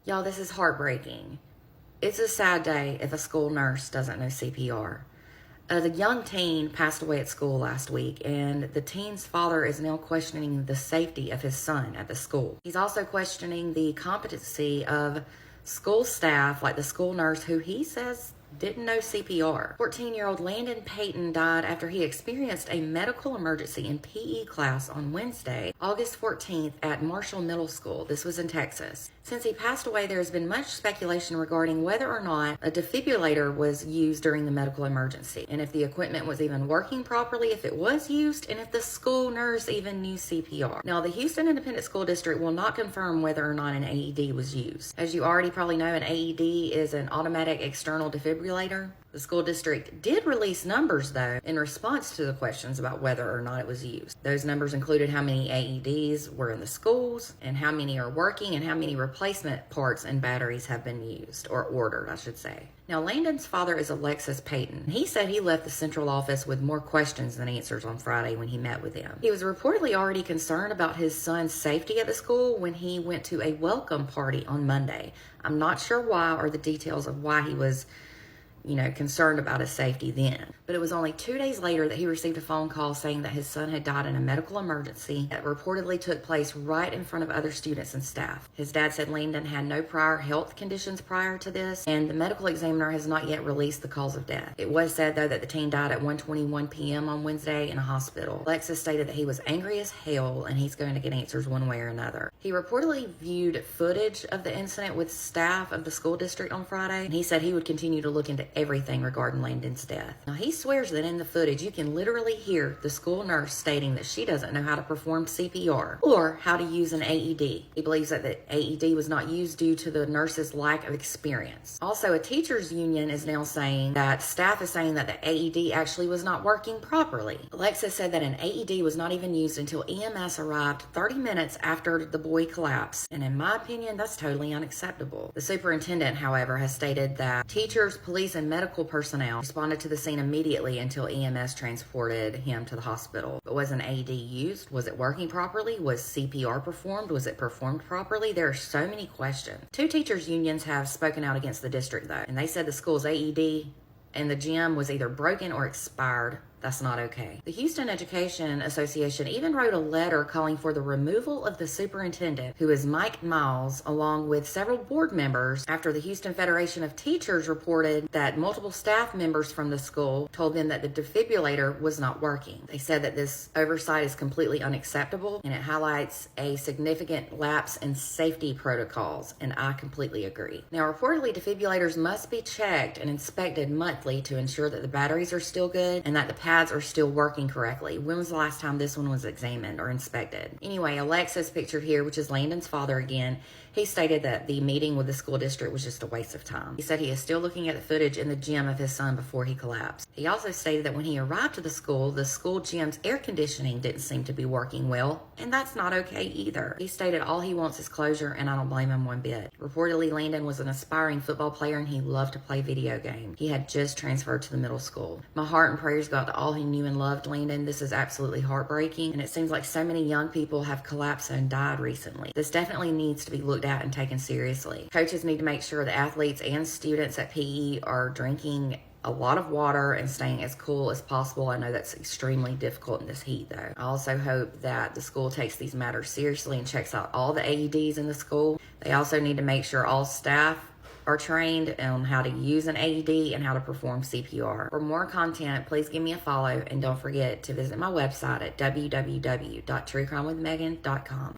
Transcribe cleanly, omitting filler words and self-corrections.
Y'all, this is heartbreaking. It's a sad day if a school nurse doesn't know CPR. The young teen passed away at school last week, and the teen's father is now questioning the safety of his son at the school. He's also questioning the competency of school staff, like the school nurse, who he says didn't know CPR. 14-year-old Landon Payton died after he experienced a medical emergency in PE class on Wednesday, August 14th at Marshall Middle School. This was in Texas. Since he passed away, there has been much speculation regarding whether or not a defibrillator was used during the medical emergency, and if the equipment was even working properly, if it was used, and if the school nurse even knew CPR. Now, the Houston Independent School District will not confirm whether or not an AED was used. As you already probably know, an AED is an automatic external defibrillator. The school district did release numbers, though, in response to the questions about whether or not it was used. Those numbers included how many AEDs were in the schools, and how many are working, and how many replacement parts and batteries have been used, or ordered, I should say. Now, Landon's father is Alexis Payton. He said he left the central office with more questions than answers on Friday when he met with him. He was reportedly already concerned about his son's safety at the school when he went to a welcome party on Monday. I'm not sure why or the details of why he was concerned about his safety then. But it was only 2 days later that he received a phone call saying that his son had died in a medical emergency that reportedly took place right in front of other students and staff. His dad said Landon had no prior health conditions prior to this, and the medical examiner has not yet released the cause of death. It was said, though, that the teen died at 1:21 p.m. on Wednesday in a hospital. Alexis stated that he was angry as hell, and he's going to get answers one way or another. He reportedly viewed footage of the incident with staff of the school district on Friday, and he said he would continue to look into everything regarding Landon's death. Now, he swears that in the footage you can literally hear the school nurse stating that she doesn't know how to perform CPR or how to use an AED. He believes that the AED was not used due to the nurse's lack of experience. Also, a teachers union is now saying that staff is saying that the AED actually was not working properly. Alexis said that an AED was not even used until EMS arrived 30 minutes after the boy collapsed, and in my opinion, that's totally unacceptable. The superintendent, however, has stated that teachers, police, and medical personnel responded to the scene immediately until EMS transported him to the hospital. But was an AED used? Was it working properly? Was CPR performed? Was it performed properly? There are so many questions. 2 teachers unions have spoken out against the district, though, and they said the school's AED and the gym was either broken or expired. That's not okay. The Houston Education Association even wrote a letter calling for the removal of the superintendent, who is Mike Miles, along with several board members, after the Houston Federation of Teachers reported that multiple staff members from the school told them that the defibrillator was not working. They said that this oversight is completely unacceptable, and it highlights a significant lapse in safety protocols, and I completely agree. Now, reportedly, defibrillators must be checked and inspected monthly to ensure that the batteries are still good and that the pads are still working correctly. When was the last time this one was examined or inspected? Anyway, Alexis, pictured here, which is Landon's father again, he stated that the meeting with the school district was just a waste of time. He said he is still looking at the footage in the gym of his son before he collapsed. He also stated that when he arrived to the school gym's air conditioning didn't seem to be working well, and that's not okay either. He stated all he wants is closure, and I don't blame him one bit. Reportedly, Landon was an aspiring football player, and he loved to play video games. He had just transferred to the middle school. My heart and prayers go out to all who knew and loved Landon. This is absolutely heartbreaking, and it seems like so many young people have collapsed and died recently. This definitely needs to be looked at and taken seriously. Coaches need to make sure the athletes and students at PE are drinking a lot of water and staying as cool as possible. I know that's extremely difficult in this heat, though. I also hope that the school takes these matters seriously and checks out all the AEDs in the school. They also need to make sure all staff are trained on how to use an AED and how to perform CPR. For more content, please give me a follow, and don't forget to visit my website at www.truecrimewithmegan.com.